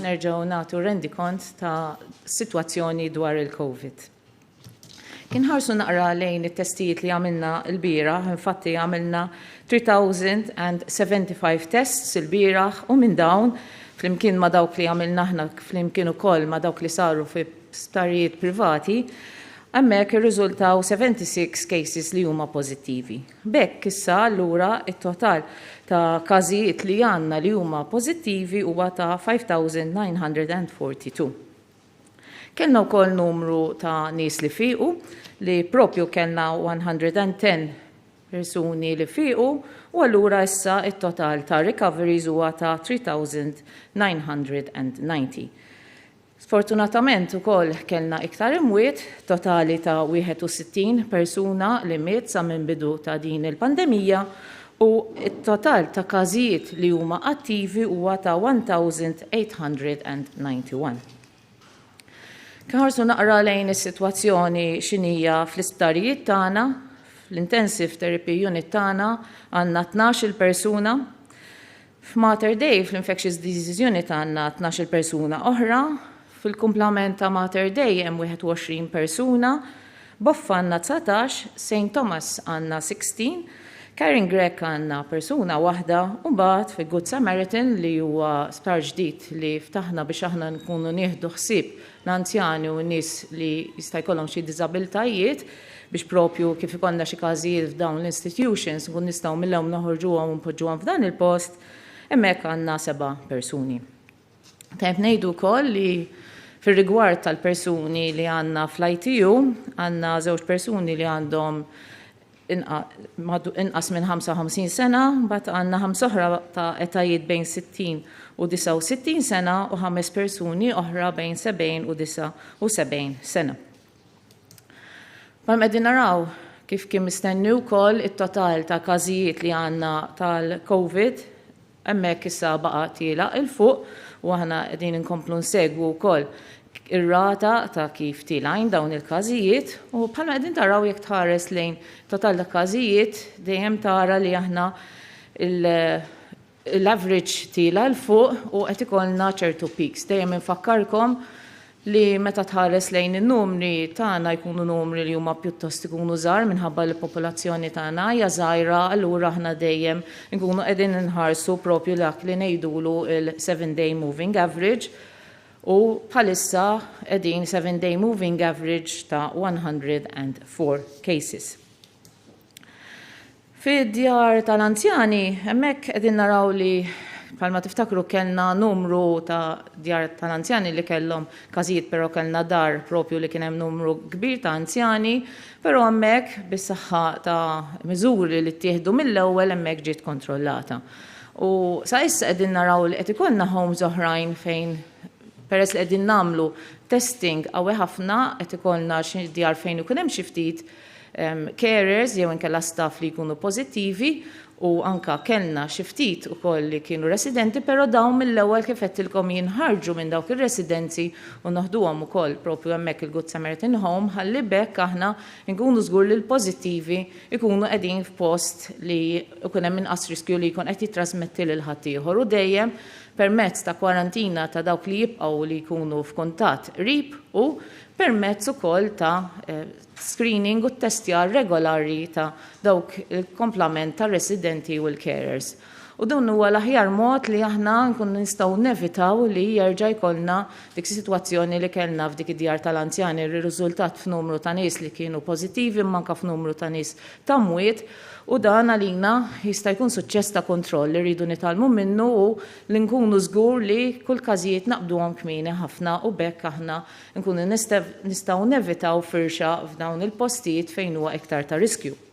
nerġgħu nagħtu rendikont ta' sitwazzjoni dwar il-COVID. Kien ħarsu naqra lejn it-testijiet li għamilna l-bieraħ, infatti għamilna 3075 tests il-bieraħ u minn dawn flimkien ma dawk li għamilna aħna flimkien ukoll ma dawk li saru fi sptarijiet privati, hemmhekk irriżultaw 76 cases li huma pożittivi. B'hekk issa allura it-total ta' każijiet li għandna li huma pożittivi huwa ta' 5942. Kellna wkoll numru ta' nies li fiequ li propju kellna 110 persuni li fiequ u allura issa it-total ta' recoveries huwa ta' 3990. Sfortunatament ukoll kellna iktar imwiet, totali ta' 61 persuna li miet sa minn bidu ta' din il-pandemija u it-total ta' każijiet li huma attivi huwa ta' 1891. Kħarsu naqra lejn is-sitwazzjoni x'inhija fl-isptarijiet tagħna, fl-intensive therapy unit tagħna għandna 12 persuna, f'Mater Dei fl-infectious disease unit għandna 12 persuna oħra, fil-kumplament ta' Mater Dei hemm 21 persuna, Boffa għandna 19, St. Thomas għandna 16, Karen Grek għandna persuna waħda u mbagħad fi Good Samaritan li huwa sptar ġdid li ftaħna biex aħna nkunu nieħdu ħsieb l-anzjani u n-nies li jista' jkollhom xi diżabilitajiet biex propju kif ikollna xi każijiet f'dawn l-institutions nkun nistgħu millhom noħorġuhom u npoġġuhom f'dan il-post, hemmhekk għandna 7 persuni. Tajb ngħidu wkoll li fir-rigward tal-persuni li għandna fl-ITU, għandna 2 persuni li għandhom inqas minn 55 sena, mbagħad għandna 5 oħra ta' etajiet bejn 60 u 69 sena u 5 persuni oħra bejn 70 u 79 sena. Palma qegħdin naraw kif kien mistenni wkoll it-total ta' każijiet li għandna tal-COVID hemmhekk issa baqa' tielaq il-fuq u aħna qegħdin inkomplu nsegwu wkoll ir-rata ta' kif tilajn dawn il-każijiet u bħalma qegħdin taraw jekk tħares lejn total ta' każijiet dejjem tara li aħna l-average tila l-fuq u qed ikollna ċertu peaks. Dejjem infakkarkom li meta tħares lejn in-numri tagħna jkunu numri li huma pjuttost ikunu żgħar minħabba li l-popolazzjoni tagħna hija żgħira, allura aħna dejjem nkunu qegħdin inħarsu propju dak li ngħidulu il-7-day moving average u bħalissa qegħdin 7-day moving average ta' 104 cases. Fid-djar tal-anzjani, hemmhekk qegħdin naraw li bħalma tiftakru kellna numru ta' djar tal-anzjani li kellhom każijiet però kellna dar propju li kien hemm numru kbir ta' anzjani, però hemmhekk bis-saħħa ta' miżuri li ttieħdu mill-ewwel hemmhekk ġiet kontrollata. U sa issa qegħdin naraw li qed ikollna homes oħrajn fejn peress li qegħdin nagħmlu testing qawwi ħafna qed ikollna xi djar fejn ikun hemm xi ftit carers jew inkella staff li jkunu pożittivi u anka kellna xi ftit ukoll li kienu residenti, però dawn mill-ewwel kif qedtilkom jinħarġu minn dawk ir-residenzi u naħduhom ukoll propju hemmhekk il-Good Samaritan Home ħalli bekk aħna nkunu żgur li l-pożittivi ikunu qegħdin f'post li ikun hemm inqas riskju li jkun qed jitrasmetti lil ħaddieħor u dejjem permezz ta' kwarantina ta' dawk li jibqgħu li jkunu f'kuntatt qrib u permezz ukoll ta' screening u testjar regolari ta' dawk il-komplement ta' residenti u l-carers. U dan huwa l-aħjar mod li aħna nkun nistgħu nevitaw li jerġa' jkollna dik sitwazzjoni li kellna f'dik id-djar tal-anzjani r-riżultat f'numru ta' nies li kienu pożittivi manka f'numru ta' nies ta' mwiet u dan għalina jista' jkun suċċess ta' kontroll li rridu nitalmu minnu u li nkunu żgur li kull każijiet naqbduhom kmieni ħafna u bekk aħna nkunu nistgħu nevitaw firxa f'dawn il-postijiet fejn huwa iktar ta' riskju.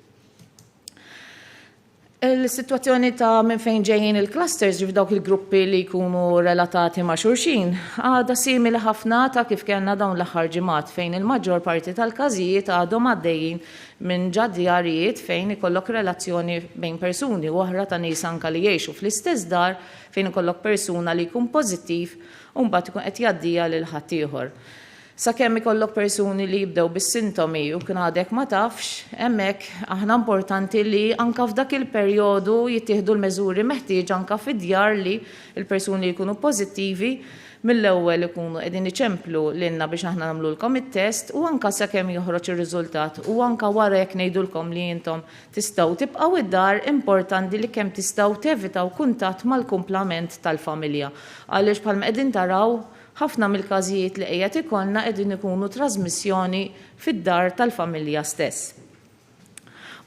Il-situazzjoni ta' minn fejn ġejjin il-clusters f'dawk il-gruppi li jkunu relatati ma' xulxin għadha simili ħafna ta' kif kellna dawn l-aħħar ġimgħat fejn il-maġġor parti tal-każijiet għadhom għaddejjin minn ġadjarijiet fejn ikollok relazzjoni bejn persuni u oħra ta' nies anke li jgħixu fl-istess dar fejn ikollok persuna li jkun pożittiv u mbagħad ikun qed jgħaddija lil ħadd ieħor. Sakemm ikollok persuni li jibdew bis-sintomi u kien għadek ma tafx, hemmhekk aħna importanti li anke f'dak il-perjodu jittieħdu l-meżuri meħtieġ anke fid-djar li l-persuni jkunu pożittivi mill-ewwel ikunu qegħdin iċemplu lilna biex aħna nagħmlulkom it-test u anke sakemm joħroġ ir-riżultat u anke wara jekk ngħidulkom li intom tistgħu tibqgħu id-dar importanti li kemm tistgħu tevitaw kuntatt mal-kumplament tal-familja. Għaliex bħalma qegħdin taraw ħafna mill-każijiet li qiegħed ikollna qegħdin ikunu trasmissjoni fid-dar tal-familja stess.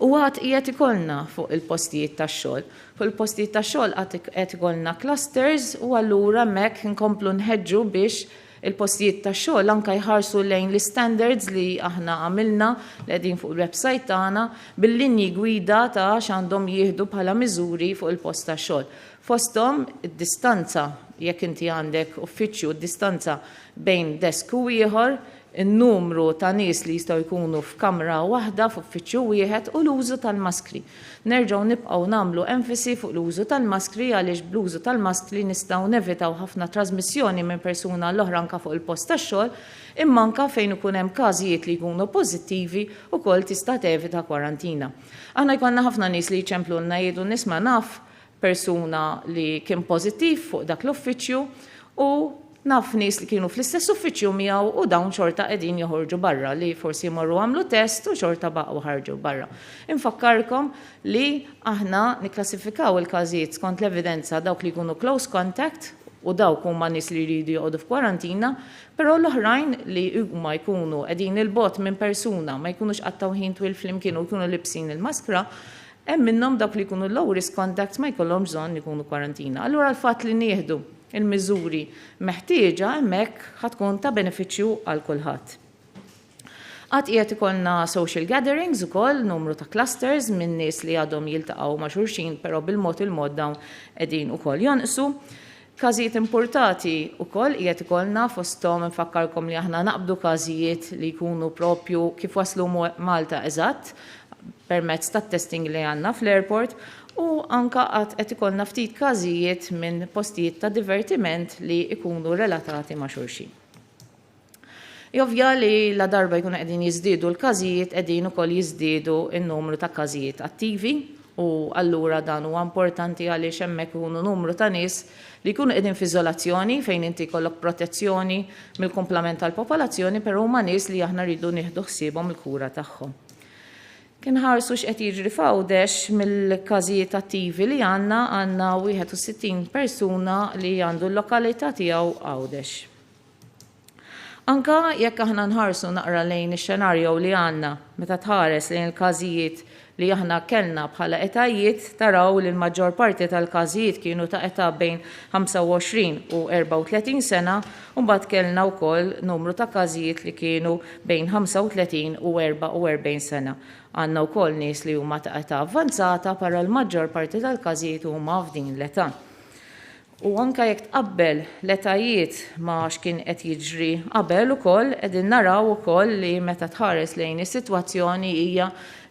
U għad qiegħed ikollna fuq il-postijiet tax-xogħol. Fuq il-postijiet tax-xogħol qed ikollna clusters u allura hemmhekk inkomplu nħeġġu biex il-postijiet tax-xogħol anke jħarsu lejn l-standards li aħna għamilna li qegħdin fuq il-website tagħna bil-linji gwida ta' x'għandhom jieħdu bħala miżuri fuq il-post tax-xogħol. Fosthom id-distanza jekk inti għandek uffiċċju d-distanza bejn desk u ieħor, in-numru ta' nies li jistgħu jkunu f'kamra waħda f'uffiċċju wieħed u l-użu tal-maskri. Nerġgħu nibqgħu nagħmlu enfasi fuq l-użu tal-maskri għaliex bl-użu tal-maskri nistgħu nevitaw ħafna trasmissjoni minn persuna l-oħra anke fuq il-post tax-xogħol, imma anke fejn ikun hemm każijiet li jkunu pożittivi wkoll tista' tevita kwarantina. Aħna jkollna ħafna nies li jċemplulna jgħidu nisma' naf persuna li kien pożittiv fuq dak l-uffiċċju u naf nies li kienu fl-istess uffiċċju miegħu u dawn xorta qegħdin joħorġu barra li forsi jmorru għamlu test u xorta baqgħu ħarġu barra. Infakkarkom li aħna nikklassifikaw il-każijiet skont l-evidenza dawk li jkunu close contact u dawk huma nies li jridu joqogħdu f'kwarantina, però l-oħrajn li huma jkunu qegħdin il-bot minn persuna ma jkunux qattaw ħin twil flimkien u jkunu libsin il-maskra, hemm minnhom dawk li jkunu low risk contacts ma jkollhomx bżonn ikunu kwarantina. Allura l-fatt li nieħdu il-miżuri meħtieġa hemmhekk ħatkun ta' benefiċċju għal kulħadd. Qatt qiegħed ikollna social gatherings ukoll, numru ta' clusters minn nies li għadhom jiltaqgħu ma' xulxin, però bil-mod il-mod dawn qegħdin ukoll jonqsu. Każijiet importati ukoll qiegħed ikollna fosthom infakkarkom li aħna naqbdu każijiet li jkunu propju kif waslu Malta eżatt permezz tat-testing li għandna fl-airport u anka qed ikollna ftit każijiet minn postijiet ta' divertiment li jkunu relatati ma' xulxin. Ovvja li la darba jkunu qegħdin jiżdiedu l-każijiet qegħdin ukoll jiżdiedu n-numru ta' każijiet attivi u allura dan huwa importanti għaliex hemmhekk ikunu numru ta' nies li jkunu qegħdin f'iżolazzjoni fejn inti jkollok protezzjoni mill-kumplament tal-popolazzjoni, però huma nies li aħna rridu nieħdu ħsiebhom il-kura tagħhom. Kien ħarsu x'qed jiġri f'Għawdex mill-każijiet attivi li għandna 61 persuna li għandu l-lokalità tiegħu Għawdex. Anka jekk aħna nħarsu naqra lejn ix-xenarju li għandna meta tħares lejn il-każijiet li aħna kellna bħala etajiet taraw li l-maġġor parti tal-każijiet kienu ta' età bejn 25 u 34 sena u mbagħad kellna wkoll numru ta' każijiet li kienu bejn 35 u 44 sena. Għandna wkoll nies li huma ta' età avvanzata para l-maġġor parti tal-każijiet huma f'din l-età. U anke jekk tqabbel l-etajiet ma' x'kien qed jiġri qabel ukoll qegħdin naraw ukoll li meta tħares lejn is-sitwazzjoni hija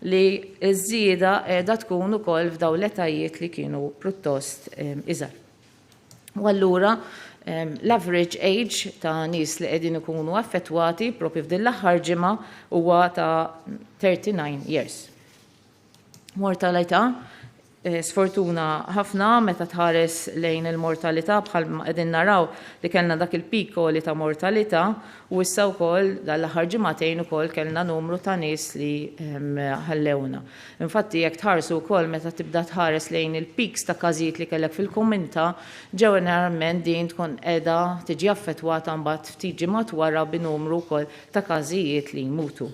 li ż-żieda qiegħda tkun ukoll f'dawn l-etajiet li kienu pjuttost iżgħar. U allura l-average age ta' nies li qegħdin ikunu affettwati propri f'din l-aħħar ġimgħa huwa ta' 39 years. Mortalità sfortuna ħafna meta tħares lejn il-mortalità bħal qegħdin naraw li kellna dak il-piko li ta' mortalità u issa wkoll dal-aħħar ġimagħtejn ukoll kellna numru ta' nies li ħallewna. Infatti jekk tħarsu wkoll meta tibda tħares lejn il-peaks ta' każijiet li kellek fil-komunità ġeneralment din tkun qiegħda tiġi affettwata mbagħad ftit ġimgħat wara b'numru wkoll ta' każijiet li jmutu.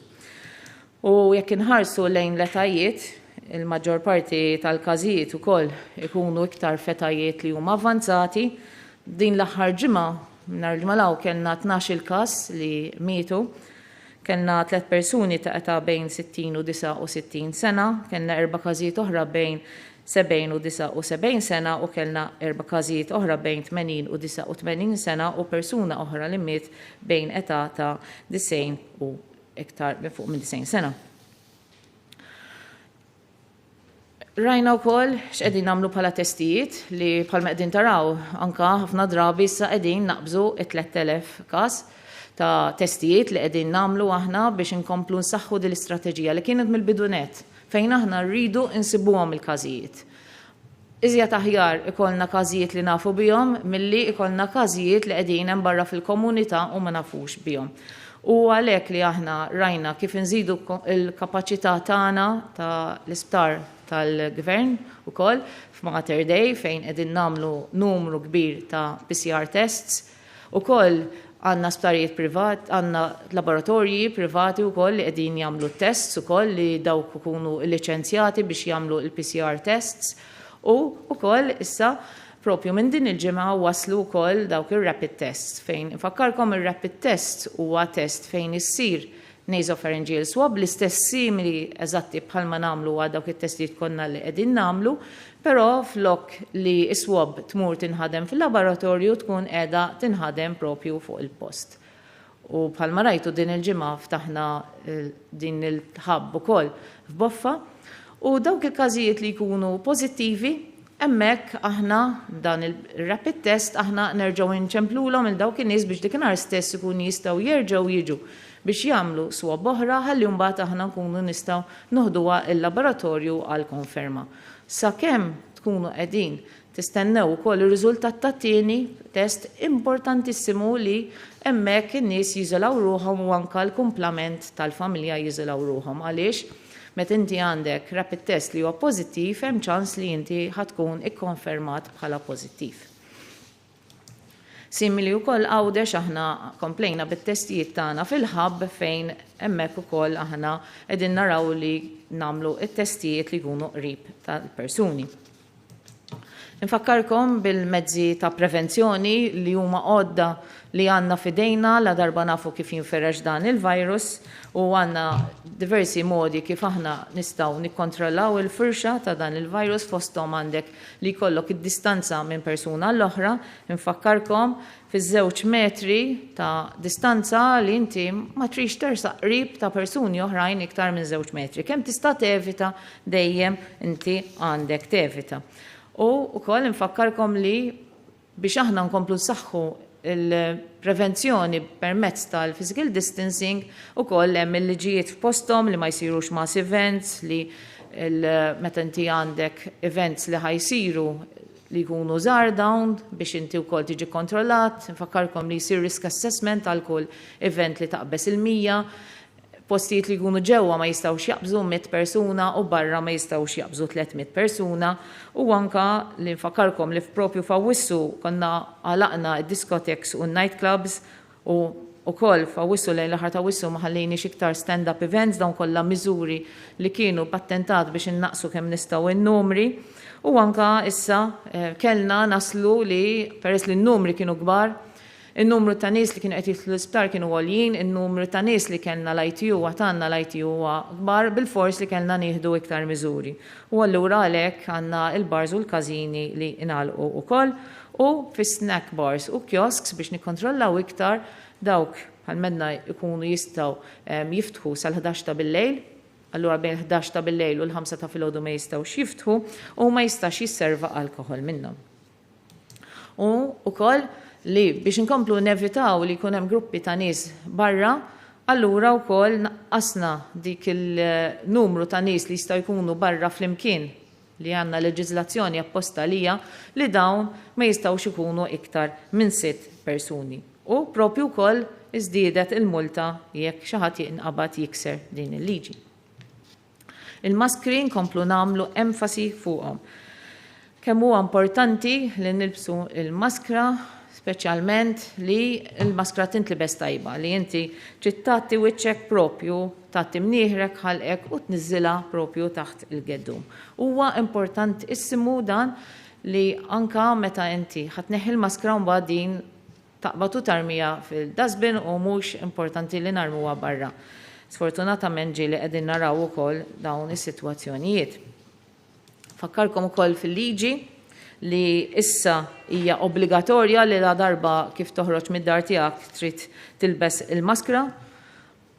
U jekk inħarsu lejn l-etajiet il-maġġor parti tal-każijiet ukoll ikunu iktar fetajiet li huma avvanzati. Din l-aħħar ġimgħa nhar il-ġimgħa kellna 12 każ li mietu, kellna 3 persuni ta' età bejn 60 u 69 sena, kellna 4 każijiet oħra bejn 70 u 79 sena u kellna 4 każijiet oħra bejn 80 u 89 sena u persuna oħra li miet bejn età ta' 90 u iktar fuq minn 90 sena. Rajna wkoll x'qegħdin nagħmlu bħala testijiet li bħalma qegħdin taraw anke ħafna drabi issa qegħdin naqbżu 3000 każ ta' testijiet li qegħdin nagħmlu aħna biex inkomplu nsaħħu din l-istrateġija li kienet mill-bidunet fejn aħna rridu insibuhom il-każijiet. iżjed aħjar ikollna każijiet li nafu bihom milli ikollna każijiet li qegħdin hemm barra fil-komunità u ma nafux bihom. U għalhekk li aħna rajna kif inżidu l-kapaċità tagħna ta' l-isptar tal-gvern ukoll f'Mater Dei fejn qegħdin nagħmlu numru kbir ta' PCR tests. Ukoll għandna sptarijiet privat, għandna laboratorji privati wkoll li qegħdin jagħmlu tests ukoll li dawk ikunu liċenzjati biex jagħmlu l-PCR tests. U ukoll issa propju minn din il-ġimgħa waslu wkoll dawk ir-rapid tests fejn infakkarkom ir-rapid test huwa test fejn issir nasopharyngeal swab l-istess simili eżatti bħalma nagħmlu għal dawk it-testijiet konna li qegħdin nagħmlu, però flok li s-swab tmur tinħadem fil-laboratorju tkun qiegħda tinħadem propju fuq il-post. U bħalma rajtu din il-ġimgħa ftaħna din il-ħabb ukoll f'Boffa u dawk il-każijiet li jkunu pożittivi hemmhekk aħna dan il-rapid test aħna nerġgħu nċemplulhom il dawk in-nies biex dikinhar stess ikunu jistgħu jerġgħu jiġu biex jagħmlu swab oħra ħalli mbagħad aħna nkunu nistgħu noħduha l-laboratorju għal konferma. Sakemm tkunu qegħdin tistennew ukoll ir-riżultat tat-tieni test importantissimu li hemmhekk in-nies jiżolaw ruħhom u anke l-kumplament tal-familja jiżolaw ruħhom għaliex meta inti għandek rapid test li huwa pożittiv hemm ċans li inti ħatkun ikkonfermat bħala pożittiv. Simili wkoll għawdex aħna komplejna bit-testijiet tagħna fil-ħabb fejn hemmhekk ukoll aħna qegħdin naraw li nagħmlu t-testijiet li jkunu qrib tal-persuni. Infakkarkom bil-mezzi ta' prevenzjoni li huma għodda li għandna fidejna la darba nafu kif jinferex dan il-virus u għandna diversi modi kif aħna nistgħu nikkontrollaw il-firxa ta' dan il-virus fosthom għandek li jkollok id-distanza minn persuna l-oħra. Infakkarkom fiż-2 metri ta' distanza li inti ma trix tersaq qrib ta' persuni oħrajn iktar minn 2 metri. Kemm tista' tevita dejjem inti għandek tevita. U wkoll infakkarkom li biex aħna nkomplu nsaħħu il-prevenzjoni permezz tal-physical distancing ukoll hemm il-liġijiet f'posthom li ma jsirux mass events li meta inti għandek events li ħajsiru li jkunu żgħar dawn biex inti wkoll tiġi kontrollat, infakkarkom li jsir risk assessment għal kull event li taqbes il-100. Postijiet li jkunu ġewwa ma jistgħux jaqbżu 100 persuna u barra ma jistgħux jaqbżu 300 persuna u anka li nfakkarkom li f'propju f'Awwissu konna għalaqna d-discotheques u n-nightclubs u wkoll f'Awwissu lejn l-aħħar ta' Awwissu ma ħallejniex iktar stand-up events dawn kollha miżuri li kienu pattentat biex innaqsu kemm nistgħu in-numri u anka issa kellna naslu li peress li n-numri kienu kbar il-numru ta' nies li kienu qed jidħlu l-isptar kienu għoljin, il-numru ta' nies li kellna l-ITU għatanna l-ITU kbar bil-fors li kellna nieħdu iktar miżuri. U allura għalhekk għandna il-bars u l-każini li ingħalqu wkoll u fis-snack bars u kiosks biex nikkontrollaw iktar dawk bħal-medna jkunu jistgħu jiftħu sal-11 ta' bil-lejl, allura bejn 11 ta' bil-lejl u l-5 ta' filgħodu ma jistgħux jiftħu u ma jistax jisserva alkohol minnhom. U wkoll li biex inkomplu nevitaw li jkun hemm gruppi ta' nies barra, allura wkoll naqqasna dik il-numru ta' nies li jistgħu jkunu barra flimkien li għandna leġiżlazzjoni apposta lija li dawn ma jistgħux ikunu iktar minn 6 persuni. U propju wkoll iżdiedet il-multa jekk xi ħadd jinqabad jikser din il-liġi. Il-maskri nkomplu nagħmlu enfasi fuqhom. Kemm huwa importanti li nilbsu il-maskra speċjalment li l-maskra tintlibes tajba, li inti trid tagħti wiċċek propju, tagħti mnieħrek ħalqek u tniżilha propju taħt il-geddum. Huwa importantissimu dan li anka meta inti ħatneħħi l-maskra mbagħad din taqbad u tarmija fil-dasbin u mhux importanti li narmuha barra. Sfortunatament ġieli qegħdin naraw ukoll dawn is-sitwazzjonijiet. Fakkarkom ukoll fil-liġi li issa hija obbligatorja li la darba kif toħroġ mid-dar tiegħek trid tilbes il-maskra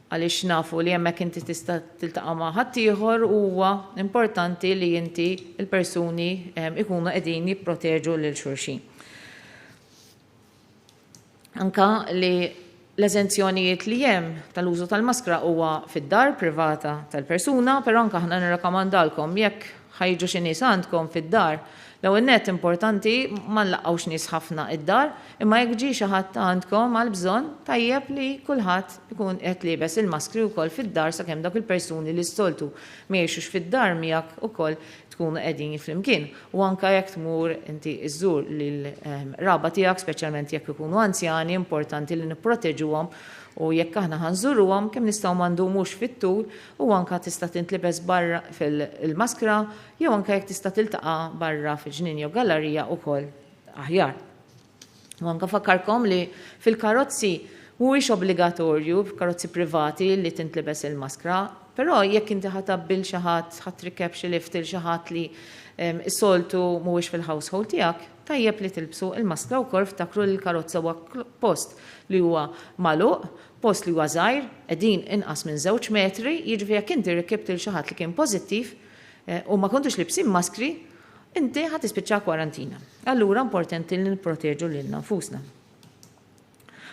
għaliex nafu li hemmhekk inti tista' tiltaqa' ma' ħadd ieħor huwa importanti li inti l-persuni ikunu qegħdin jipproteġu lil xulxin. Anka li l-eżenzjonijiet li hemm tal-użu tal-maskra huwa fid-dar privata tal-persuna, però anke aħna nirrakkomandalkom jekk ħajġu xi nies għandkom fid-dar. L-ewwel nett importanti ma nlaqgħux nies ħafna id-dar, imma jekk ġie xi ħadd għandkom għal bżonn tajjeb li kulħadd ikun qed liebes il-maskri wkoll fid-dar sakemm dawk il-persuni li stoltu mhijiex fid-dar miegħek ukoll tkunu qegħdin flimkien. U anke jekk tmur inti iżżur lil raba tiegħek, speċjalment jekk ikunu anzjani, importanti li nipproteġuhom u jekk aħna ħanżuruhom kemm nistgħu ma ndumux fit-tul u anke tista' tintlibes barra fil-maskra jew anke jekk tista' tiltaqa' barra fil-ġnien jew gallerija wkoll aħjar. U anke fakkarkom li fil-karozzi mhuwiex obbligatorju f'karozzi privati li tintlibes il-maskra, però jekk inti ħatabbil xi ħadd ħattrikeb xi lift il xi ħadd li s-soltu mhuwiex fil-household tiegħek, tajjeb li tilbsu il-maskra wkoll ftakru li l-karozza huwa post li huwa magħluq, post li huwa żgħir, qegħdin inqas minn 2 metri, jiġifieri jekk inti rkibt il xi ħadd li kien pożittiv u ma kontux libsin maskri, inti ħadd tispiċċa kwarantina. Allura importanti li nipproteġu lilna nfusna.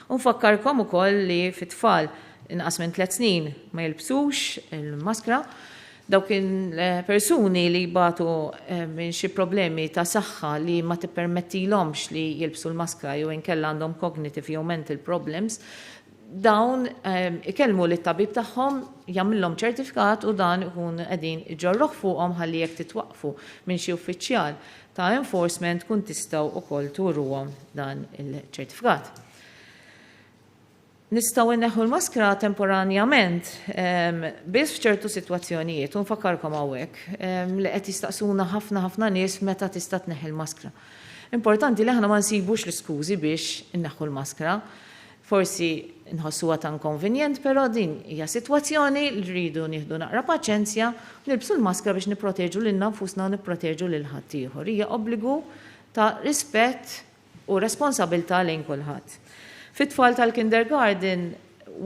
U nfakkarkom ukoll li fit-tfal inqas minn 3 snin ma jilbsux il-maskra, dawk il-persuni li jibatu minn xi problemi ta' saħħa li ma tippermettilhomx li jilbsu l-maskra jew inkella għandhom cognitive jew mental problems, dawn ikellmu lit tabib tagħhom jagħmilhom ċertifikat u dan ikun qegħdin iġorroh fuqhom ħalli jekk titwaqfu minn xi uffiċjal ta' enforcement kun tistgħu wkoll turuhom dan il-ċertifikat. Nistgħu inneħħu l-maskra temporanjament biss f'ċertu sitwazzjonijiet u nfakkarkom hawnhekk li qed jistaqsuna ħafna nies meta tista' tneħħi l-maskra. Importanti li aħna ma nsibux l-iskużi biex inneħħu l-maskra. Forsi nħossuha ta' inconvenient, però din hija sitwazzjoni li rridu nieħdu naqra paċenzja u nilbsu l-maskra biex nipproteġu lil nfusna u nipproteġu lil ħadd ieħor. Hija obbligu ta' rispett u responsabilità lejn kulħadd. Fit-tfal tal-kindergarten,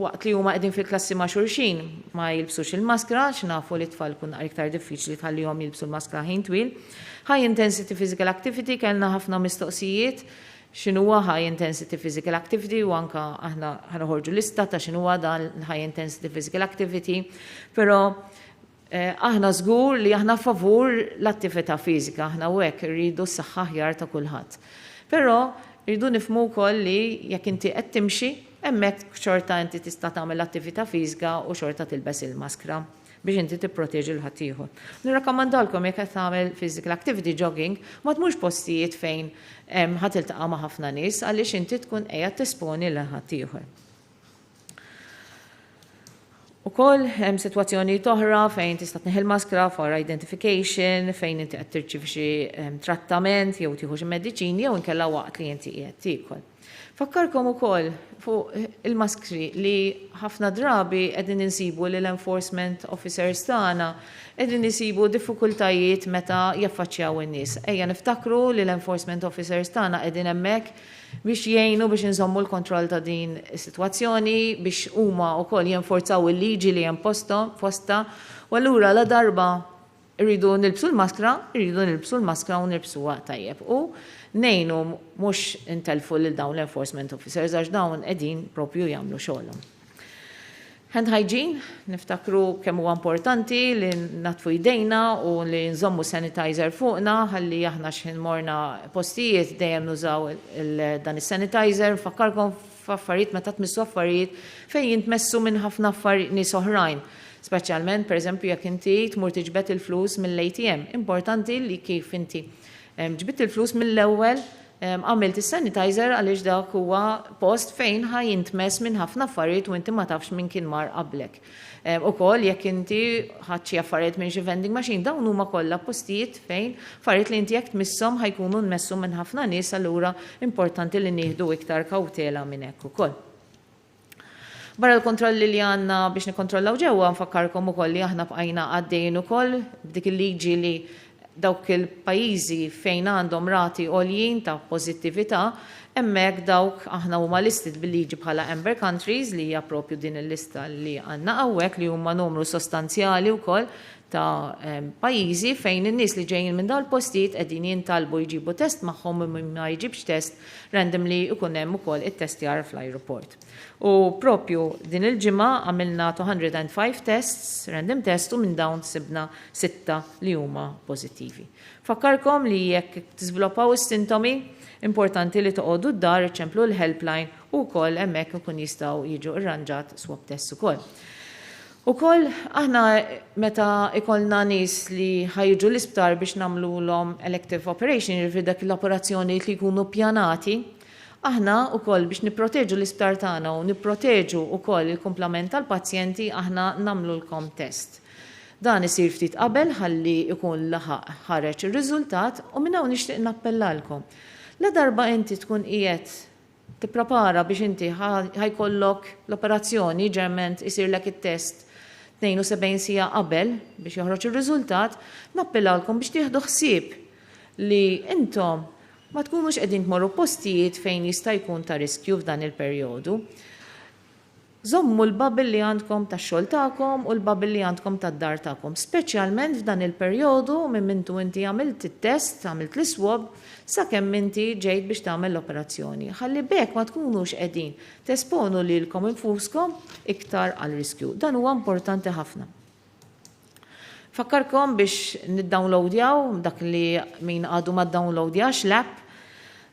waqt li huma qegħdin fil-klassi ma' xulxin ma jilbsux il-maskra, x'nafu li t-tfal kun iktar diffiċli tħallihom jilbsu l-maskra ħin twil. High intensity physical activity kellna ħafna mistoqsijiet x'inhuwa high intensity physical activity u anke aħna ħanoħorġu lista ta' x'inhuwa dan high intensity physical activity, però aħna żgur li aħna favur l-attività fiżika, aħna hekk irridu s-saħħa aħjar ta' kulħadd. Però rridu nifhmu wkoll li jekk inti qed timxi, hemmhekk xorta inti tista' tagħmel attività fiżika u xorta tilbes il-maskra biex inti tipproteġi l-ħadd ieħor. Nirrakkomandalkom jekk qed tagħmel physical activity jogging ma tmurx postijiet fejn ħadd iltaqa' ma' ħafna nies għaliex inti tkun qiegħed tisponi lil ħadd ieħor. Ukoll hemm sitwazzjonijiet oħra fejn tista' tneħħi l-maskra for identification, fejn inti qed tirċievi xi trattament jew tieħu xi mediċini jew inkella waqt li inti qiegħed tiekol. Fakkarkom ukoll fuq il-maskri li ħafna drabi qegħdin insibu li l-enforcement officers tagħna qegħdin isibu diffikultajiet meta jaffaċċjaw in-nies. Ejja niftakru li l-enforcement officers tagħna qegħdin hemmhekk biex jgħinu biex inżommu l-kontroll ta' din is-sitwazzjoni, biex huma wkoll jenforzaw il-liġi li hemm posta u allura la darba irridu nilbsu l-maskra u nilbsuha tajjeb. U ngħinu mhux intelfu lil dawn l-enforcement officers għax dawn qegħdin propju jagħmlu xogħolhom. Hand hygiene, niftakru kemm huwa importanti li natfu jdejna u li nżommu sanitizer fuqna, ħalli aħna x'in morna postijiet dejjem nużaw dan is-sanitizer, fakkarkom f'affarijiet meta tmissu affarijiet fejn jintmessu minn ħafna affarijiet nies oħrajn. Speċjalment, pereżempju, jekk inti tmur tiġbed il-flus mill-ATM. Importanti li kif inti ġbit il-flus mill-ewwel għamilt is-sanitizer għaliex dak huwa post fejn ħajintmess minn ħafna affarijiet u inti ma tafx min kien mar qablek. Ukoll jekk inti ħadd xi affarijiet minn xi vending machine dawn huma kollha postijiet fejn affarijiet li inti jekk tmisshom ħajkunu nmessu minn ħafna nies allura importanti li nieħdu iktar kawtela minn hekk ukoll. Barra l-kontrolli li għandna biex nikkontrollaw ġewwa nfakkarkom ukoll li aħna bqajna għaddejjin ukoll b'dik il-liġi li dawk il-pajjiżi fejn għandhom rati għoljin ta' pożittività, hemmhekk dawk aħna huma listed bil-liġi bħala Amber Countries li hija propju din il-lista li għandna hawnhekk li huma numru sostanzjali wkoll ta' pajjiżi fejn in-nies li ġejjin minn dawn il-postijiet qegħdin jintalbu jġibu test magħhom minn ma jġibx test randomly ikun hemm ukoll it-testjar fl-ajruport. U propju din il-ġimgħa għamilna 205 tests, random test, u minn dawn sibna 6 li huma pożittivi. Fakkarkom li jekk tiżviluppaw is-sintomi, importanti li toqgħodu d-dar iċemplu l-helpline u wkoll hemmhekk ikun jistgħu jiġu irranġat swab test ukoll. Ukoll aħna meta ikollna nies li ħajġu l-isptar biex nagħmluhom elective operation, jiġifieri dak l-operazzjoni li jkunu ppjanati, aħna ukoll biex nipproteġu l-isptar tagħna u nipproteġu ukoll il-kumplament tal-pazjenti aħna nagħmlulkom test. Dan isir ftit qabel ħalli ikun ħareġ ir-riżultat u minn hawn nixtieq nappellalkom. La darba inti tkun qiegħed tipprepara biex inti ħajkollok l-operazzjoni ġerment isirlek it-test 72 sija qabel biex joħroġ ir-riżultat, nappellalkom biex tieħdu ħsieb li intom ma tkunux qegħdin tmorru postijiet fejn jista' jkun ta' riskju f'dan il-perjodu. Żommu l-bubble li għandkom tax-xogħol tagħkom u l-bubble li għandkom tad-dar tagħkom, speċjalment f'dan il-perjodu minn mintu inti għamilt it-test, għamilt l-iswab, sakemm inti ġejt biex tagħmel l-operazzjoni. Ħalli bekk ma tkunux qegħdin tesponu lilkom infuskom iktar għal riskju. Dan huwa importanti ħafna. Fakkarkom biex niddownloadjaw dak li min għadu ma downloadjax l-app.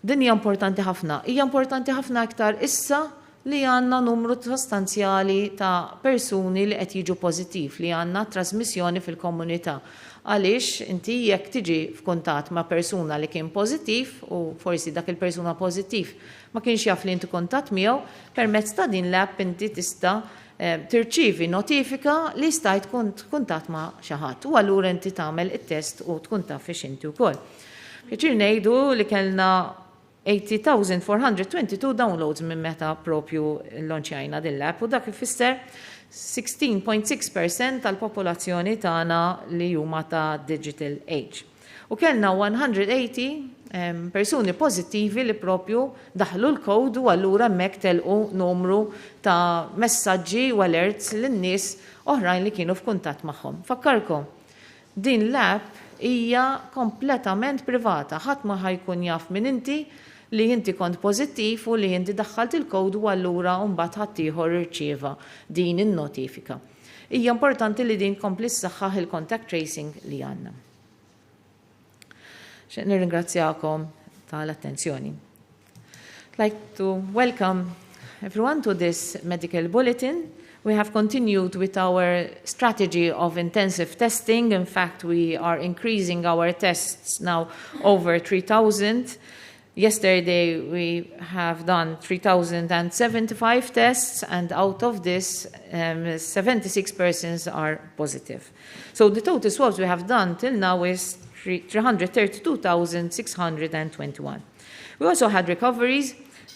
Din hija importanti ħafna. Hija importanti ħafna iktar issa li għandna numru sostanzjali ta' persuni li qed jiġu pożittiv, li għandna trasmissjoni fil-komunità. Għaliex inti jekk tiġi f'kuntatt ma' persuna li kien pożittiv u forsi dak il-persuna pożittiv ma kienx jaf li inti kuntatt miegħu, permezz ta' din l-app inti tista' tirċievi notifika li stajt kuntatt ma' xi ħadd u allura inti tagħmel it-test u tkun taf fiex inti wkoll. Ġifieri ngħidu li kellna 80,422 downloads minn meta propju l-launchjajna din-l-app u dak ifisser 16.6% tal-popolazzjoni tagħna li huma ta' digital age. U kellna 180 persuni pożittivi li propju daħlu l-kod u allura hemmhekk telqu numru ta' messaġġi u alerts lin-nies oħrajn li kienu f'kuntatt magħhom. Fakkarkom, din l-app hija kompletament privata, ħadd ma ħajkun jaf minn inti li inti kont pożittiv u li inti daħħalt il-kod u allura mbagħad ħadd ieħor irċieva din in-notifika. Hija importanti li din kompli ssaħħaħ il-contact tracing li għandna. Nirringrazzjakom tal-attenzjoni. I'd like to welcome everyone to this medical bulletin. We have continued with our strategy of intensive testing. In fact, we are increasing our tests now over 3,000. Yesterday, we have done 3,075 tests, and out of this, 76 persons are positive. So the total swabs we have done till now is 332,621. We also had recoveries,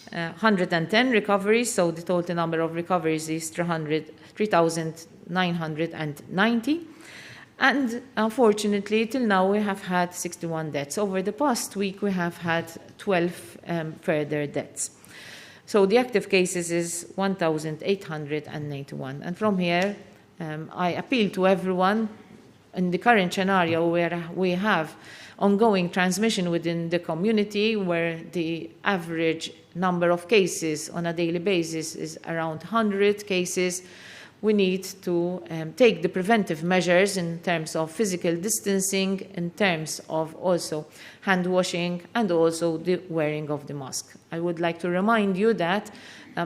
110 recoveries, so the total number of recoveries is 3,990. And unfortunately, till now, we have had 61 deaths. Over the past week, we have had 12 further deaths. So the active cases is 1,891. And from here, I appeal to everyone in the current scenario where we have ongoing transmission within the community, where the average number of cases on a daily basis is around 100 cases, we need to take the preventive measures in terms of physical distancing, in terms of also hand washing, and also the wearing of the mask. I would like to remind you that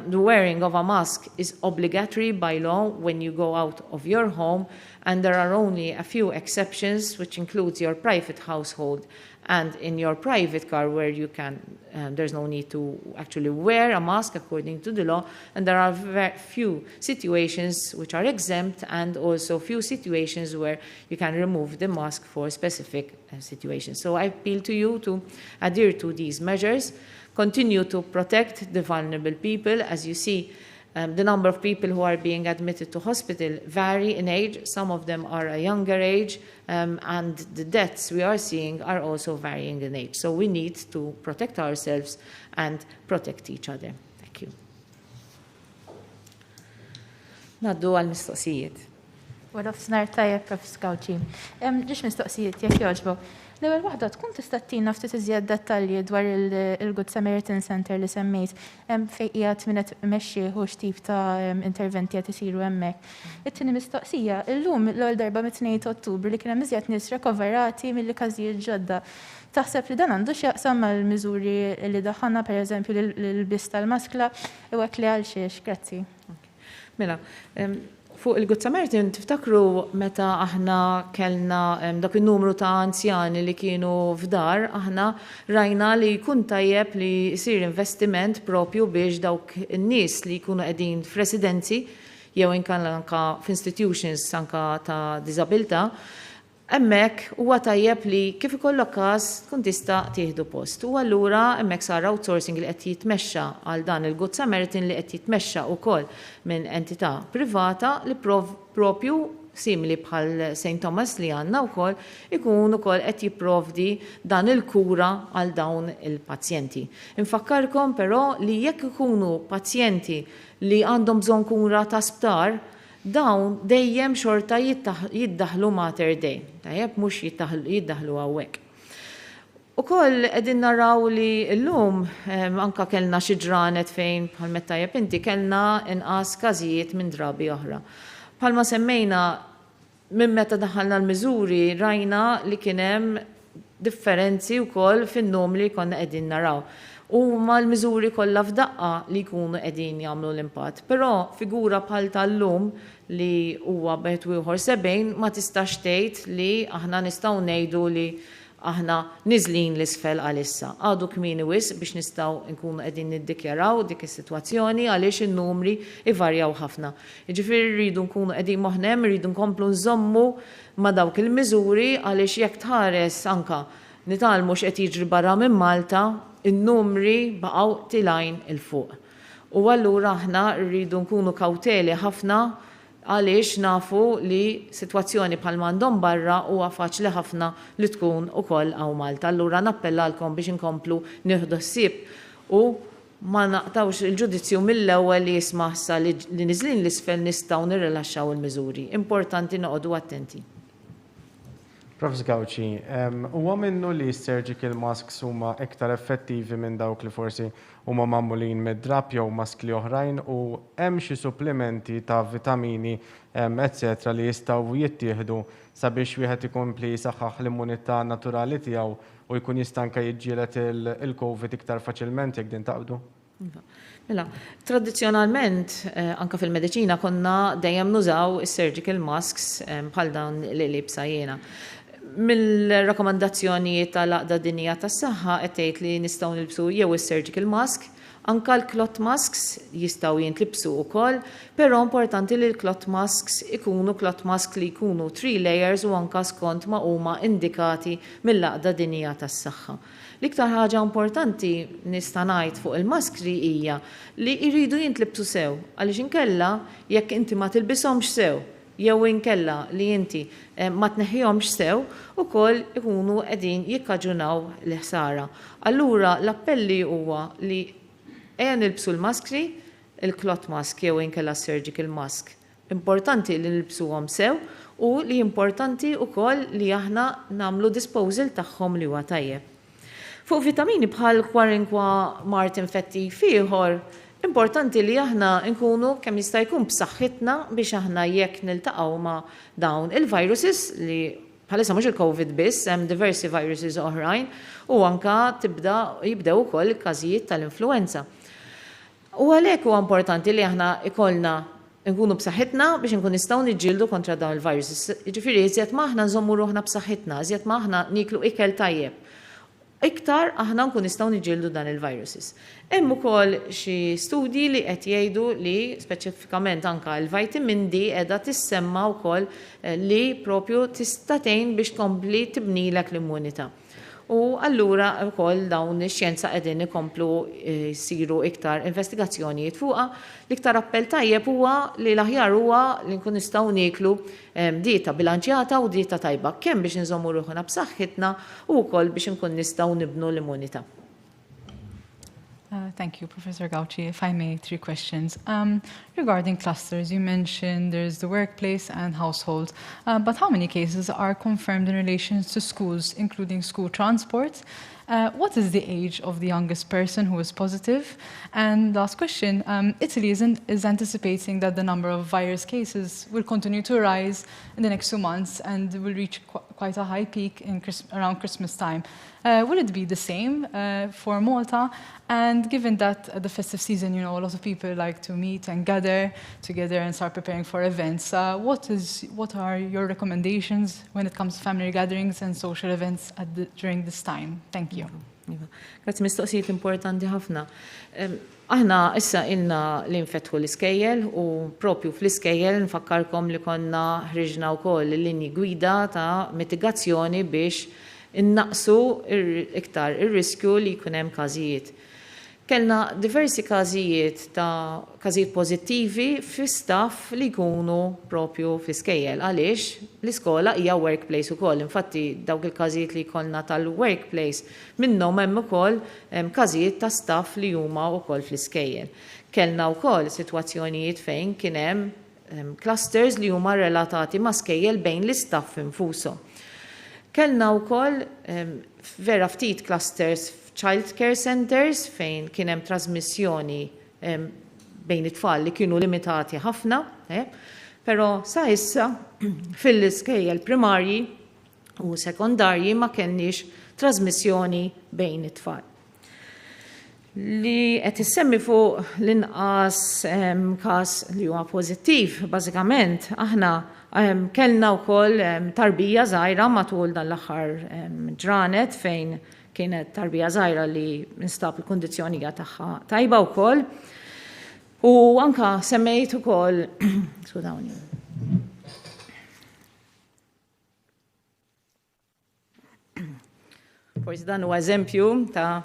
the wearing of a mask is obligatory by law when you go out of your home, and there are only a few exceptions, which includes your private household and in your private car where you can, there's no need to actually wear a mask according to the law, and there are very few situations which are exempt, and also few situations where you can remove the mask for specific situations. So I appeal to you to adhere to these measures, continue to protect the vulnerable people. As you see, the number of people who are being admitted to hospital vary in age. Some of them are a younger age, and the deaths we are seeing are also varying in age. So we need to protect ourselves and protect each other. Thank you. Naddu għal-mistoqsijiet. Wara f'snar tajjeb Prof. Skawċi. Ġiex mistoqsijiet jekk jogħġbok. L-ewwel waħda tkun tista' tina ftit iżjed dettalji dwar il-Good Samaritan Center li semmejt fejn qiegħed min qed imexxi u x'tip ta' interventi qed isiru hemmhekk. It-tieni mistoqsija, illum l-ewwel darba mit-2 Ottubru li kien hemm iżjed nies rekoverati milli każijiet ġodda. Taħseb li dan għandu x'jaqsam mal-miżuri li daħħalna pereżempju l-biss tal-maskla u hekk li għal xiex. Grazzi. Mela, fuq il-Good Samaritan tiftakru meta aħna kellna dak in-numru ta' anzjani li kienu f'dar, aħna rajna li jkun tajjeb li jsir investiment propju biex dawk in-nies li jkunu qegħdin f'residenzi jew inkella anke f'institutions anke ta' diżabilità. Hemmhekk huwa tajjeb li kif ikollok każ tkun tista' tieħdu post. U allura hemmhekk sar outsourcing li qed jitmexxa għal dan il-Good Samaritan li qed jitmexxa wkoll minn entità privata li propju simili bħal St. Thomas li għandna wkoll ikun ukoll qed jipprovdi dan il-kura għal dawn il-pazjenti. Infakkarkom però li jekk ikunu pazjenti li għandhom bżonn kura ta' sptar, dawn dejjem xorta jiddaħlu Mater Dei, tajjeb mhux jiddaħlu hawnhekk. Ukoll qegħdin naraw li llum anke kellna xi ġranet fejn bħal tajjeb inti kellna inqas każijiet minn drabi oħra. Bħalma semmejna minn meta daħħalna l-miżuri rajna li kien hemm differenzi wkoll fin-numri li konna qegħdin naraw. U ma l-miżuri kollha f'daqqa li jkunu qegħdin jagħmlu l-impatt. Però figura bħal tal-lum li huwa beħt ieħor 70 ma tistax tgħid li aħna nistgħu ngħidu li aħna niżlin l-isfel għalissa. Għadu kmieni wisq biex nistgħu nkunu qegħdin niddikjaraw dik is-sitwazzjoni għaliex in-numri ivarjaw ħafna. Jiġifieri rridu nkunu qegħdin moħħnem, rridu nkomplu nżommu ma' dawk il-miżuri għaliex jekk tħares anka nitalmu x'qed jiġri barra minn Malta, in-numri baqgħu tilajn il fuq. U allura aħna rridu nkunu kawteli ħafna għaliex nafu li sitwazzjoni bħal m'għandhom barra huwa faċli ħafna li tkun ukoll hawn Malta. Allura nappellalkom biex inkomplu nieħdu ħsieb u ma naqtawx il-ġudizzju mill-ewwel li jisma' issa li niżlin l-isfel nistgħu nirrilaxxaw il-miżuri. Importanti noqogħdu attenti. Prof. Skawċi, huwa minnu li surgical masks huma iktar effettivi minn dawk li forsi huma magħmulin mid-drap jew maskli oħrajn u hemm xi supplementi ta' vitamini eċetera li jistgħu jittieħdu sabiex wieħed ikompli saħħaħ l-immunità naturali tiegħu u jkun jista' anke jiġġieled il-COVID iktar faċilment jekk din taqbdu? Mela, tradizzjonalment anke fil-mediċina konna dejjem nużaw is-surgical masks bħal dawn li libsa jiena. Mill-rakkomandazzjonijiet tal-Għaqda Dinjija tas-Saħħa qed tgħid li nistgħu nilbsu jew is-surgical mask, anke l-cloth masks jistgħu jintlibsu wkoll, però importanti li l-cloth masks ikunu cloth masks li jkunu 3 layers u anke skont ma huma indikati mill-Għaqda Dinjija tas-Saħħa. L-iktar ħaġa importanti nista' ngħid fuq il-maskri hija li jridu jintlibsu sew għaliex inkella jekk inti ma tilbishomx sew jew inkella li inti ma tneħħihomx sew ukoll ikunu qegħdin jikkaġunaw l-ħsara. Allura l-appelli huwa li ejja nilbsu l-maskri, il-cloth mask jew inkella surgical mask. Importanti li nilbsuhom sew u li importanti wkoll li aħna nagħmlu disposal tagħhom li huwa tajjeb. Fuq vitamini bħal kwarinkwa mart infettiv ieħor, importanti li aħna nkunu kemm jista' jkun b'saħħitna biex aħna jekk niltaqgħu ma' dawn il-viruses li bħalissa mhux il-COVID biss, hemm diversi viruses oħrajn u anke jibdew ukoll każijiet tal-influenza. U għalhekk huwa importanti li aħna ikollna nkunu b'saħħitna biex nkun nistgħu niġġieldu kontra dawn il-viruses. Jiġifieri iżjed ma aħna nżommu ruħna b'saħħitna, iżjed ma aħna niklu ikel tajjeb. Iktar aħna nkun nistgħu niġġieldu dan il-viruses. Hemm ukoll xi studji li qed jgħidu li speċifikament anke l-vitamin D qiegħda tissemma wkoll li propju tista' tgħin biex tkompli tibnilek l-immunità. U allura wkoll dawn ix-xjenza qegħdin ikomplu jsiru iktar investigazzjonijiet fuqha. L-iktar appell tajjeb huwa li l-aħjar huwa li nkun nistgħu nieklu dieta bilanċjata u dieta tajba kemm biex inżommu ruħna b'saħħitna u wkoll biex inkun nistgħu nibnu l-immunità. Thank you, Professor Gauci. If I may, 3 questions. Regarding clusters, you mentioned there's the workplace and household, but how many cases are confirmed in relation to schools, including school transport? What is the age of the youngest person who is positive? And last question, Italy is anticipating that the number of virus cases will continue to rise in the next 2 months and will reach quite a high peak around Christmas time. Will it be the same for Malta? And given that the festive season, a lot of people like to meet and gather together and start preparing for events, what are your recommendations when it comes to family gatherings and social events during this time? Thank you. Grazzi, mistoqsijiet importanti ħafna. Aħna issa ilna li nfetħu l-iskejjel u propju fl-iskejjel nfakkarkom li konna ħriġna wkoll l-linji gwida ta' mitigazzjoni biex innaqsu iktar ir-riskju li jkun hemm każijiet. Kellna diversi każijiet ta' każijiet pożittivi fi staff li jkunu propju fl-iskejjel għaliex l-iskola hija workplace ukoll. Infatti dawk il-każijiet li jkollna tal-workplace minnhom hemm ukoll każijiet ta' staff li huma wkoll fl-iskejjel. Kellna wkoll sitwazzjonijiet fejn kien hemm clusters li huma relatati ma' skejjel bejn l-istaff infushom. Kellna wkoll vera ftit clusters child care centers fejn kien hemm trasmissjoni bejn it-tfal li kienu limitati ħafna, però sa issa fil-iskejjel primarji u sekondarji ma kenniex trasmissjoni bejn it-tfal. Li qed issemmi fuq l-inqas każ li huwa pożittiv, bażikament aħna kellna wkoll tarbija żgħira matul dan l-aħħar ġranet fejn kienet tarbija żgħira li nstab il-kundizzjonija tagħha tajba wkoll. U anka semmejt ukoll skudawni. Forsi dan huwa eżempju ta'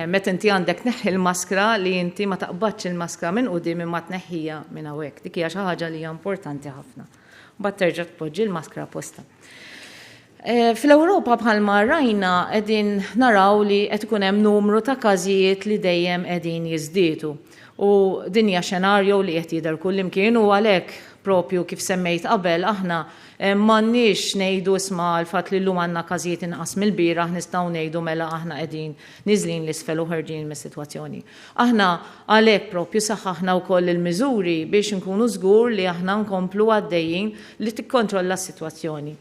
meta inti għandek tneħħi l-maskra li inti ma taqbadx il-maskra minn quddiem imma tneħħija minn hawnhekk. Dik hija xi ħaġa li hija importanti ħafna. Mbagħad terġa' tpoġġi l-maskra posta. Fl-Ewropa bħalma rajna qegħdin naraw li qed ikun hemm numru ta' każijiet li dejjem qegħdin jiżdiedu. U din hija xenarju li qed jidher kullimkien u għalhekk propju kif semmejt qabel aħna m'għandniex ngħidu isma' l-fatt li llum għandna każijiet inqas mill-bieraħ nistgħu ngħidu mela aħna qegħdin niżlin l-isfel u ħarġin mis-sitwazzjoni. Aħna għalhekk propju saħħaħna wkoll il-miżuri biex inkunu żgur li aħna nkomplu għaddejjin li tikkontrolla s-sitwazzjoni.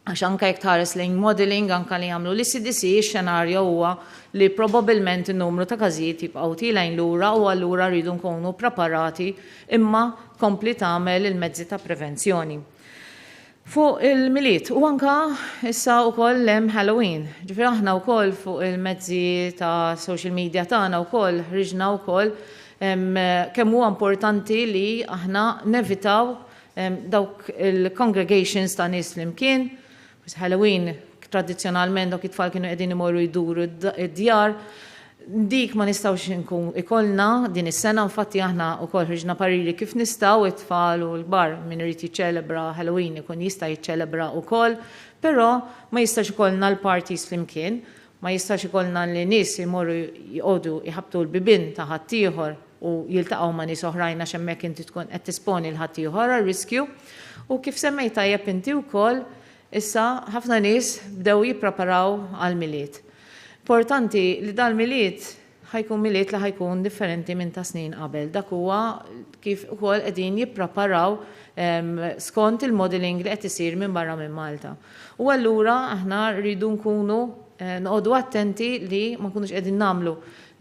Għax anka jekk tħares lejn modeling anka li jagħmlu l-CDC x-xenarju huwa li probabbilment in-numru ta' każijiet jibqgħu tilajn lura u allura rridu nkunu preparati imma kompli tagħmel il-mezzi ta' prevenzjoni. Fuq il-miliet u anka issa wkoll hemm Halloween. Ġifier aħna wkoll fuq il-mezzi ta' social media tagħna wkoll ħriġna wkoll kemm huwa importanti li aħna nevitaw dawk il-congregations ta' nies flimkien. Halloween tradizzjonalment dawk it-tfal kienu qegħdin imorru jduru id-djar. Dik ma nistgħux nkun ikollna din is-sena infatti aħna wkoll ħriġna pariri kif nistgħu it-tfal u l-kbar min irid jiċċelebra Halloween ikun jista' jiċċelebra wkoll, però ma jistax ikollna l-parties flimkien, ma jistax ikollna li nies imorru jqogħdu jħabbtu l-bibien ta' ħaddieħor u jiltaqgħu ma' nies oħrajn għax hemmhekk inti tkun qed tisponi l-ħaddieħor għar-riskju. U kif semmejt tajjeb inti wkoll issa ħafna nies bdew jippreparaw għal-miliet. Importanti li dal-miliet ħajkun miliet li ħajkun differenti minn ta' snin qabel. Dak huwa kif ukoll qegħdin jippreparaw skont il-modeling li qed isir minn barra minn Malta. U allura aħna rridu nkunu noqogħdu attenti li ma nkunux qegħdin nagħmlu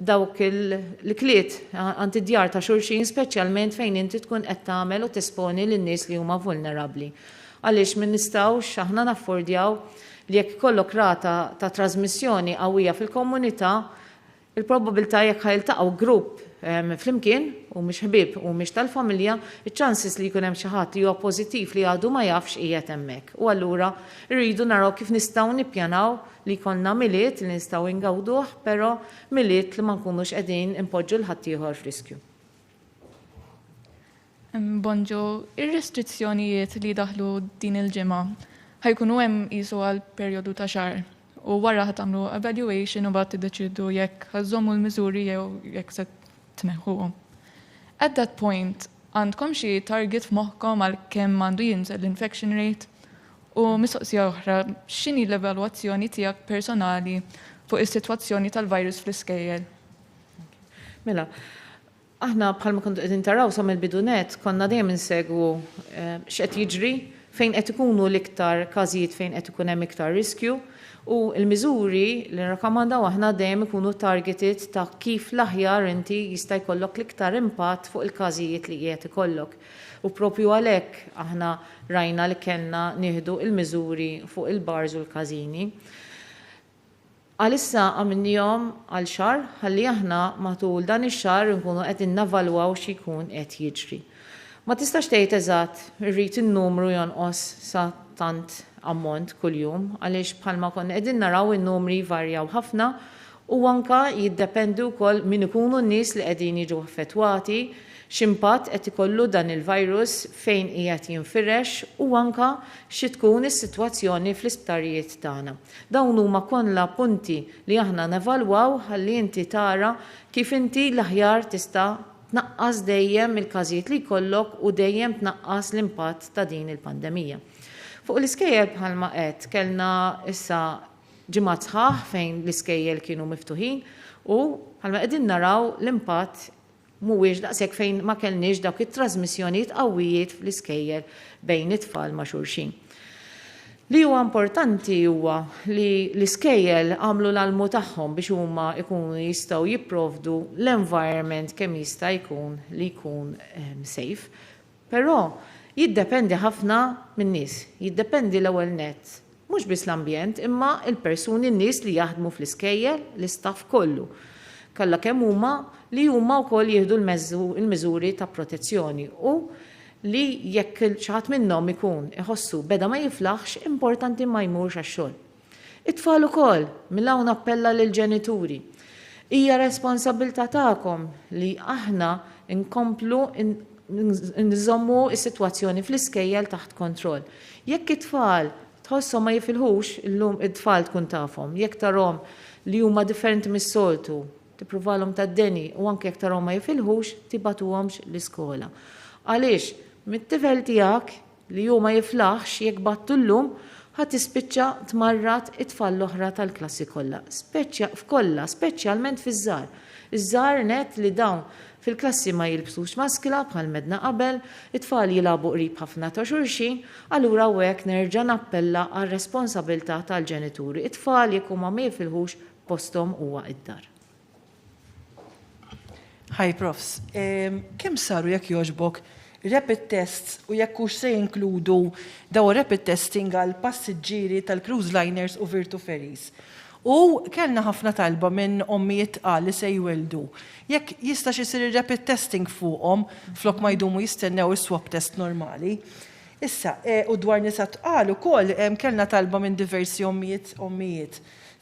dawk il-kliet antidjar ta' xulxin speċjalment fejn inti tkun qed tagħmel u tisponi lin-nies li huma vulnerabbli. Għaliex min nistgħux aħna naffordjaw li jekk ikollok rata ta' trasmissjoni qawwija fil-komunità, il-probabilità jekk ħajltaqgħu grupp flimkien u mhux ħbieb u mhux tal-familja, iċ-chances li jkun hemm xi ħadd li huwa pożittiv li għadu ma jafx qiegħed hemmhekk. U allura rridu naraw kif nistgħu nippjanaw li jkollna miliet li nistgħu ingawduh, però miliet li ma nkunux qegħdin impoġġu l-ħaddieħor f'riskju. Bonġo, ir-restrizzjonijiet li daħlu din il-ġimgħa ħajkunu hemm qisu għal perjodu ta' xahar u wara ħatamlu evaluation u bat tiddeċidu jekk ħażommu l-miżuri jew jekk se tneħħuhom. At that point, għandkom xi target f'moħħkom għal kemm għandu jinżel l-infection rate u mistoqsija oħra, x'inhi l-evalwazzjoni tiegħek personali fuq is-sitwazzjoni tal-virus fl-iskejjel? Mela, aħna bħalma kontu qegħdin taraw sa mill-bidunet konna dejjem insegwu x'qed jiġri fejn qed ikunu l-iktar każijiet fejn qed ikun hemm iktar riskju u l-miżuri li nrakkomandaw aħna dejjem ikunu targeted ta' kif l-aħjar inti jista' jkollok l-iktar impatt fuq il-każijiet li qiegħed ikollok. U propju għalhekk aħna rajna li kellna nieħdu il-miżuri fuq il-bars u l-każini. Għalissa għamilnihom għal xar, ħalli aħna matul dan ix-xar nkunu qed innavalwaw x'ikun qed jiġri. Ma tistax tgħid eżatt irrid in-numru jonqos sa tant ammont kuljum għaliex bħalma konna qegħdin naraw in-numri varjaw ħafna u anke jiddependi wkoll min ikunu n-nies li qegħdin jiġu affettwati, x'impatt qed ikollu dan il-virus fejn qiegħed jinfirex u anke xi tkun is-sitwazzjoni fl-isptarijiet tagħna. Dawn huma kollha punti li aħna nevalwaw ħalli inti tara kif inti l-aħjar tista' tnaqqas dejjem il-każijiet li jkollok u dejjem tnaqqas l-impatt ta' din il-pandemija. Fuq l-iskejjel bħalma qed kellna issa ġimgħat sħaħ fejn l-iskejjel kienu miftuħin u bħalma qegħdin naraw l-impatt mhuwiex daqshekk fejn ma kellniex dawk it-trasmissjonijiet qawwijiet fl-iskejjel bejn it-tfal ma' xulxin. Li huwa importanti huwa li l-iskejjel għamlu l-almu tagħhom biex huma jkunu jistgħu jipprovdu l-environment kemm jista' jkun li jkun safe. Però jiddependi ħafna min-nies, jiddependi l-ewwel nett. Mhux biss l-ambjent, imma il-persuni n-nies li jaħdmu fl-iskejjel, l-istaff kollu. Kollha kemm huma li huma wkoll jieħdu l-miżuri ta' protezzjoni u li jekk xi ħadd minnhom ikun iħossu beda ma jiflaħx importanti ma jmurx għax-xogħol. It-tfal ukoll mill-hawn appella lill-ġenituri. Hija responsabilità tagħkom li aħna nkomplu nżommu s-sitwazzjoni fl-iskejjel taħt kontroll. Jekk it-tfal tħosshom ma jifilħux illum it-tfal tkun tafhom, jekk tarhom li huma differenti mis-soltu, tippruvalhom tad-deni u anke jekk tarhom ma jifilħux tibatuhomx l-iskola. Għaliex mit-tifel tiegħek li hu ma jiflaħx jekk battu llum ħadd tispiċċa tmarrat it-tfal l-oħra tal-klassi kollha, speċjalment fiż-żgħar. Iż-żgħar net li dawn fil-klassi ma jilbsux maskla bħal medna qabel, it-tfal jilagħbu qrib ħafna ta' xulxin, allura hekk nerġa' nappella għar-responsabilità tal-ġenituri. It-tfal jekk huma ma jifilħux posthom huwa id-dar. Hi, profs. Kemm saru jekk jogħġbok rapid tests u jekk hux se jinkludu daw rapid testing għal passiġġieri tal-cruise liners u Virtu Ferries? U kellna ħafna talba minn ommijiet li se jweldu. Jekk jistax isir rapid testing fuqhom flok ma jdumu jistennew is-swab test normali. Issa, u dwar nisa tqal ukoll kellna talba minn diversi ommijiet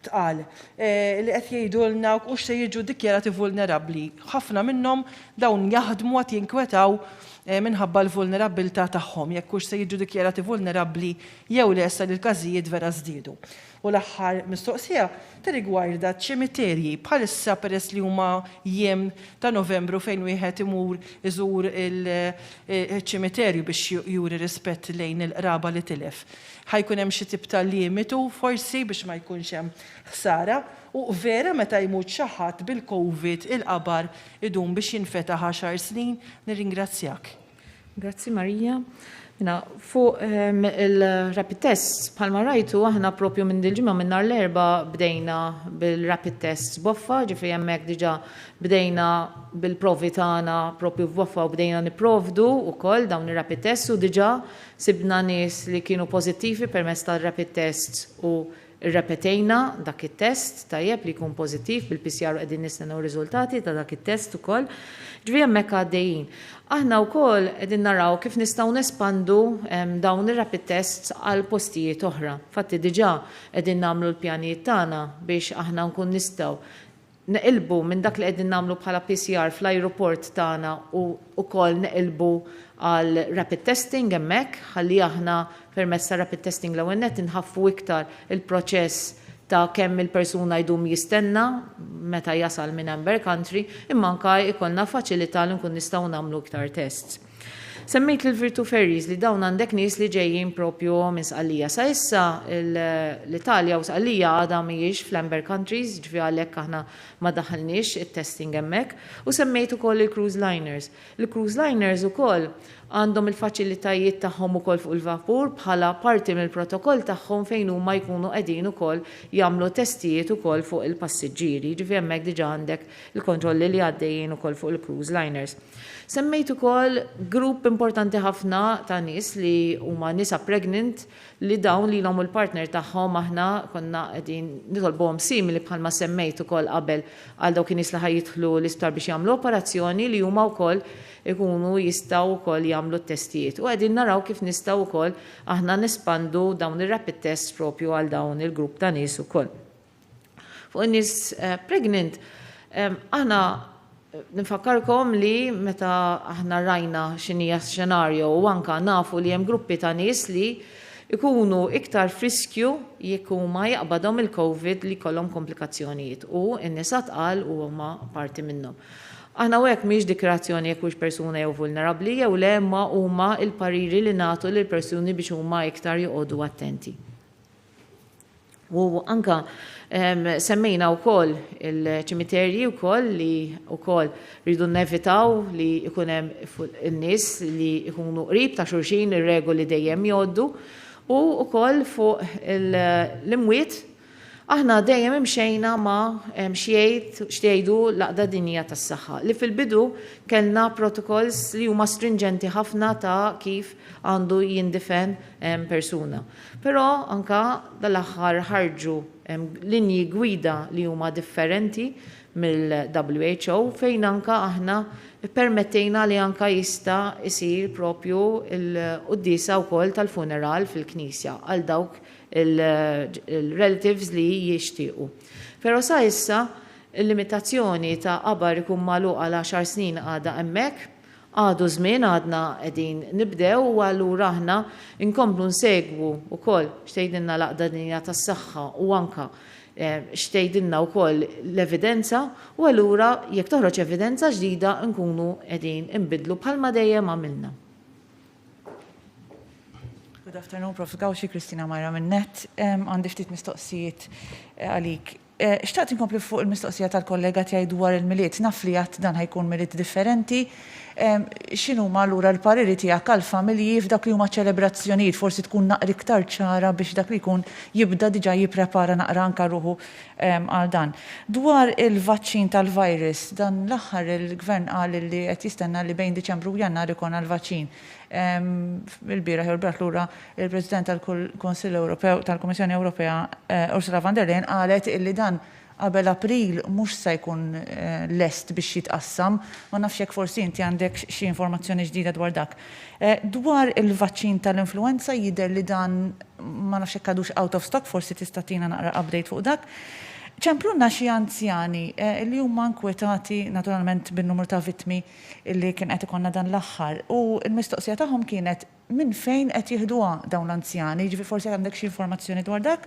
tqal li qed jgħidulna u se jiġu dikjarati vulnerabbli. Ħafna minnhom dawn jaħdmu qed jinkwetaw minħabba l-vulnerabilità tagħhom jekk hux se jiġu dikjarati vulnerabbli jew li issa l-każijiet vera żdiedu. U l-aħħar mistoqsija tirrigwarda ċimiterji bħalissa peress li huma jiem ta' Novembru fejn wieħed imur iżur il-ċimiterju biex juri rispett lejn il-qraba li tilef. Ħajkun hemm xi tip ta' limitu forsi biex ma jkunx hemm ħsara u vera meta jmut xi ħadd bil-COVID il-qabar idum biex jinfetaħ 10 snin, nirringrazzjak. Grazzi Marija. Fuq il-rapid tests, bħalma rajtu, aħna propju minn dil-ġimgħa minn nhar l-erba bdejna bil-rapid tests boffa, ġifieri hemmhekk diġà bdejna bil-provi tagħna propju f'Boffa u bdejna nipprovdu wkoll dawn ir-rapid tests u diġà sibna nies li kienu pożittivi permezz tal-rapid tests u irrepetejna dak it-test tajjeb li jkun pożittiv bil-PCR qegħdin nistennew riżultati ta' dak it-test ukoll. Ġifieri hemmhekk għaddejjin. Aħna wkoll qegħdin naraw kif nistgħu nespandu dawn ir-rapid tests għal postijiet oħra. Fatti diġà qegħdin nagħmlu l-pjanijiet tagħna biex aħna nkun nistgħu neqilbu minn dak li qegħdin nagħmlu bħala PCR fl-ajruport tagħna u wkoll neqilbu għal rapid testing hemmhekk ħalli aħna permezz ta' rapid testing l-ewwel nett inħaffu iktar il-proċess ta' kemm il-persuna jdum jistenna meta jasal minn Amber Country, imma anke ikollna faċilità li nkun nistgħu nagħmlu iktar tests. Semmejt l-Virtu Ferries li dawn għandek nies li ġejjin propju minn Sqallija. Sa issa l-Italja u Sqallija għadha mhijiex fl-Amber Countries, ġifi għalhekk aħna ma daħalniex it-testing hemmhekk, u semmejt ukoll il-cruise liners. Il-cruise liners ukoll għandhom il-faċilitajiet tagħhom ukoll fuq il-vapur bħala parti mill-protokoll tagħhom fejn huma jkunu qegħdin ukoll jagħmlu testijiet ukoll fuq il-passiġġieri, ġifi hemmhekk diġà għandek il-kontrolli li għaddejjin ukoll fuq il-cruise liners. Semmejt ukoll grupp importanti ħafna ta' nies li huma nisa pregnant li dawn li l-hom il-partner tagħhom aħna konna qegħdin nitolbuhom simili bħalma semmejt ukoll qabel għal dawk nies li ħajjidħlu l-isptar biex jagħmlu operazzjoni li huma wkoll ikunu jistgħu wkoll jagħmlu t-testijiet. U qegħdin naraw kif nistgħu wkoll aħna nespandu dawn ir-rapid tests propju għal dawn il-grupp ta' nies ukoll. Fuq in-nies pregnant, aħna nifakkarkom li meta aħna rajna x'inhija xenarju u anka nafu li hemm gruppi ta' nies li ikunu iktar friskju jekk huma jaqbadhom il-COVID li kollhom komplikazzjonijiet u n-nisa tqal u huma parti minnhom. Aħna hekk mhix dikrazzjoni jekk hux persuna jew vulnerabbli jew le ma huma l-pariri li nagħtu lil persuni biex huma iktar joqogħdu attenti. U anka semmejna wkoll il-ċimiterji wkoll li wkoll rridu nevitaw li ikun hemm in-nies li jkunu qrib ta' xulxin ir-regoli dejjem jgħoddu u wkoll fuq l-imwiet aħna dejjem imxejna ma' xtejdu l-Aqda Dinjija tas-Saħħa li fil-bidu kellna protokolls li huma stringenti ħafna ta' kif għandu jindifen persuna. Però anka dal-aħħar ħarġu linji gwida li huma differenti mill-WHO fejn anka aħna permettejna li anka jista' isir propju il-qudiesa wkoll tal-funeral fil-Knisja għal dawk il-relatives li jixtiequ. Però sa issa il-limitazzjoni ta' qabar ikun magħluq għal 10 snin għadha hemmhekk, għadu żmien għadna qegħdin nibdew u allura aħna inkomplu nsegwu wkoll xtejdilna l-Aqda Dinjija tas-Saħħa u anka xtejdilna wkoll l-evidenza u allura jekk toħroġ evidenza ġdida nkunu qegħdin inbidlu bħalma dejjem għamilna. Good afternoon, Prof. Gawxi, Kristina Majra minnet. Għandi ftit mistoqsijiet għalik. Xtaqt inkompli fuq il-mistoqsija tal-kollega tiegħi dwar il-miliet. Naf li għat dan ħajkun miliet differenti. X'inhuma allura l-pariri tiegħek għall-familji f'dak li huma ċelebrazzjonijiet, forsi tkun naqri iktar ċara biex dak li jkun jibda diġà jipprepara naqra anke ruħu għal dan. Dwar il-vaċċin tal-virus, dan l-aħħar il-gvern qal li qed jistenna li bejn Diċembru u Jannar ikun għall-vaċċin. Il-bieraħ jerbrat lura il-President tal-Konsill Ewropew tal-Kummissjoni Ewropea Ursula von der Leyen qalet illi dan qabel April mhux se jkun lest biex jitqassam, ma nafx jekk forsi inti għandek xi informazzjoni ġdida dwar dak. Dwar il-vaċċin tal-influenza jidher li dan ma nafx jekk għadux out of stock, forsi tista' tina naqra update fuq dak. ċemplunna xi anzjani li huma nkwetati naturalment bin-numru ta' vittmi li kien qed ikollna dan l-aħħar u l-mistoqsija tagħhom kienet minn fejn qed jieħduha dawn l-anzjani, ġifi forsi għandek xi informazzjoni dwar dak.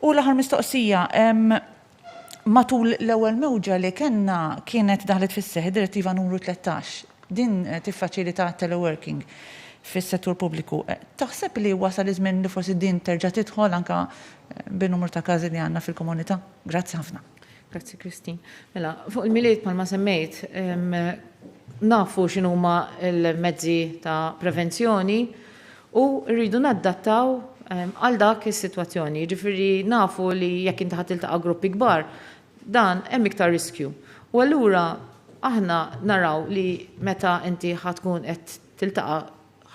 U l-aħħar mistoqsija matul l-ewwel mewġa li kellna kienet daħlet fis-seħħ direttiva numru 13. Din tiffaċilita teleworking fis-settur pubbliku. Taħseb li wasal iż-żmien li forsi din terġa' tidħol anke bin-numru ta' każi li għandna fil-komunità? Grazzi ħafna. Grazzi Kristin. Mela, fuq il-miliet bħalma semmejt, nafu x'inhuma l-mezzi ta' prevenzjoni u rridu naddattaw għal dak is-sitwazzjoni. Ġifieri nafu li jekk inti ħadd tiltaqa' gruppi kbar, dan hemm iktar riskju. U allura aħna naraw li meta inti ħatkun qed tiltaqa'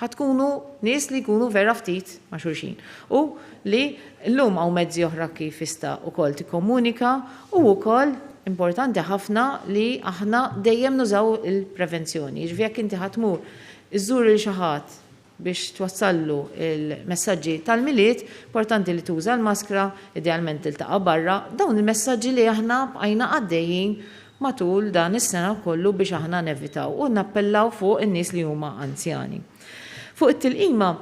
ħatkunu nies li jkunu vera ftit ma' xulxin. U li llum hawn mezzi oħra kif jista' ukoll tikkomunika u wkoll importanti ħafna li aħna dejjem nużaw il-prevenzjoni. Ġifieri jekk inti ħatmur iżżur il xi ħadd biex twassallu il-messaġġi tal-miliet, importanti li tuża l-maskra, idealment tiltaqa' barra, dawn il-messaġġi li aħna bqajna għaddejjin matul dan is-sena kollu biex aħna nevitaw u nappellaw fuq in-nies li huma anzjani. Fuq it-tilqima,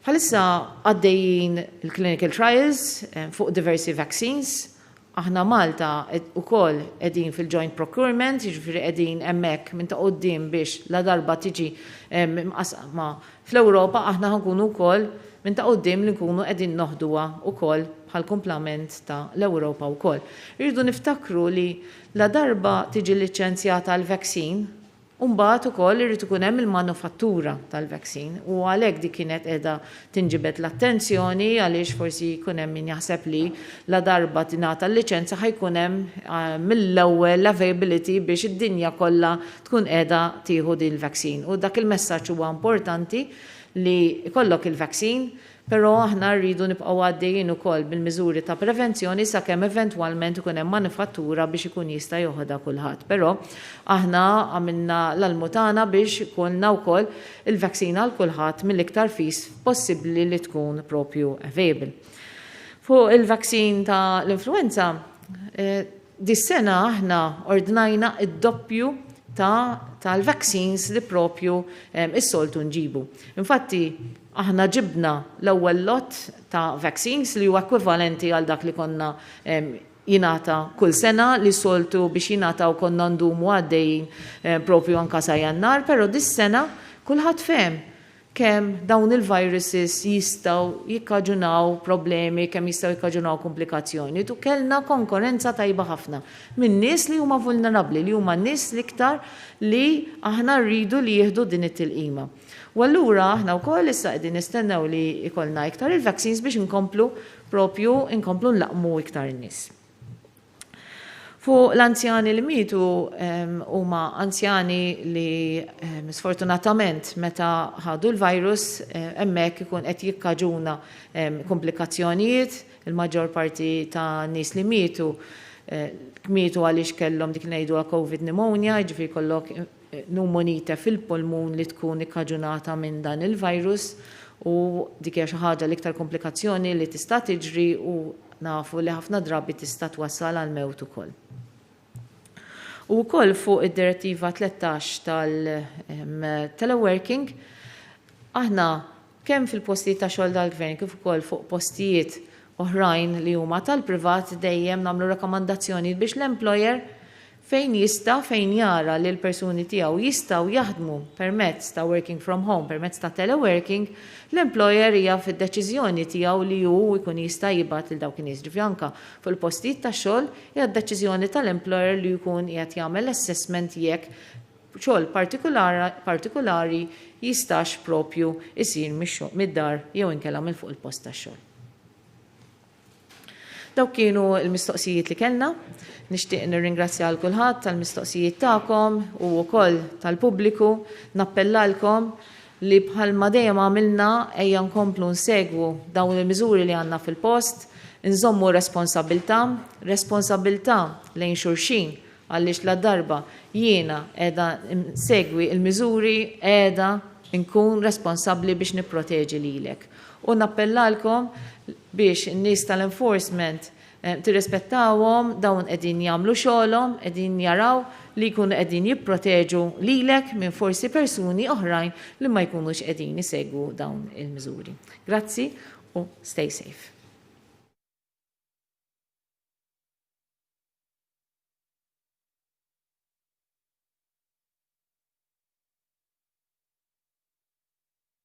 Bħalissa għaddejjin il-clinical trials fuq diversi vaccines. Aħna Malta ukoll qegħdin fil-joint procurement, jiġifieri qegħdin hemmhekk minn ta' quddiem biex la darba tiġi mqasma fl-Ewropa aħna ħankunu wkoll minn ta' quddiem li nkunu qegħdin noħduha wkoll bħal kumplament ta' l-Ewropa wkoll. Irridu niftakru li la darba tiġi liċenzjata l-vaccine, mbagħad ukoll irid ikun hemm il-manufattura tal-vaccine u għalhekk dik kienet qiegħda tinġibed l-attenzjoni għaliex forsi jkun hemm min jaħseb li la darba tingħata l-liċenza ħajkun hemm mill-ewwel availability biex id-dinja kollha tkun qiegħda tieħu din il-vaccine. U dak il-messaġġ huwa importanti li jkollok il-vaccine, però aħna rridu nibqgħu għaddejjin ukoll bil-miżuri ta' prevenzjoni sakemm eventwalment ikun hemm manifattura biex ikun jista' joħodha kulħadd. Però aħna għamilna l-almutana biex ikolna wkoll il-vaccina għal kulħadd mill-iktar fis possibbli li tkun propju available. Fuq il-vaccin ta' l-influenza, dis-sena aħna ordnajna id-doppju tal-vaccines li propju is-soltu nġibu. Infatti, aħna ġibna l-ewwel lot ta' vaccines li huwa ekwivalenti għal dak li konna jingħata kull sena li soltu biex jingħataw konna ndumu għaddejjin propju anka sa Jannar, però dis-sena kulħadd fehem kemm dawn il-viruses jistgħu jikkaġunaw problemi, kemm jistgħu jikkaġunaw komplikazzjoni. Tu kellna konkurrenza tajba ħafna minn nies li huma vulnerabbli, li huma nies l-iktar li aħna rridu li jieħdu din it-tilqima. U allura aħna wkoll issa qegħdin nistennew li jkollna iktar il-vaccines biex inkomplu nlaqmu iktar in-nies. Fuq l-anzjani li mitu huma anzjani li sfortunatament meta ħadu l-virus hemmhekk ikun qed jikkaġuna komplikazzjonijiet, il-maġġor parti ta' nies li mietu għaliex kellhom dik ngħidu COVID pneumonia, jiġifieri kollok pneumonite fil-polmun li tkun ikkaġunata minn dan il-virus u dik hija xi ħaġa l-iktar komplikazzjoni li tista' tiġri u nafu li ħafna drabi tista' twassal għal mewt ukoll. U wkoll fuq id-direttiva 13 tal-teleworking, aħna kemm fil-postijiet ta' xogħol tal-gvern kif ukoll fuq postijiet oħrajn li huma tal-privat dejjem nagħmlu rakkomandazzjoni biex l-employer fejn jara li l-persuni tiegħu jistgħu jaħdmu permezz ta' working from home, permezz ta' teleworking, l-employer hija fid-deċiżjoni tiegħu li hu jkun jista' jibgħat lil dawk in-nies. Anke fuq il-postijiet tax-xogħol hija d-deċiżjoni tal-employer li jkun qiegħed jagħmel assessment jekk xogħol partikolari jistax propju isir mid-dar jew inkella minn fuq il-post tax-xogħol. Dawk kienu l-mistoqsijiet li kellna. Nixtieq nirringrazzja għal kulħadd tal-mistoqsijiet tagħkom u wkoll tal-pubbliku, nappellalkom li bħalma dejjem għamilna ejja nkomplu nsegwu dawn il-miżuri li għandna fil-post, nżommu responsabilità lejn xulxin għaliex la darba jiena qiegħda nsegwi il-miżuri qiegħda nkun responsabbli biex nipproteġi lilek. U nappellalkom biex in-nies tal-enforcement tirrispettawhom, dawn qegħdin jagħmlu xogħolhom, qegħdin jaraw li jkunu qegħdin jipproteġu lilek minn forsi persuni oħrajn li ma jkunux qegħdin isegwu dawn il-miżuri. Grazzi u stay safe.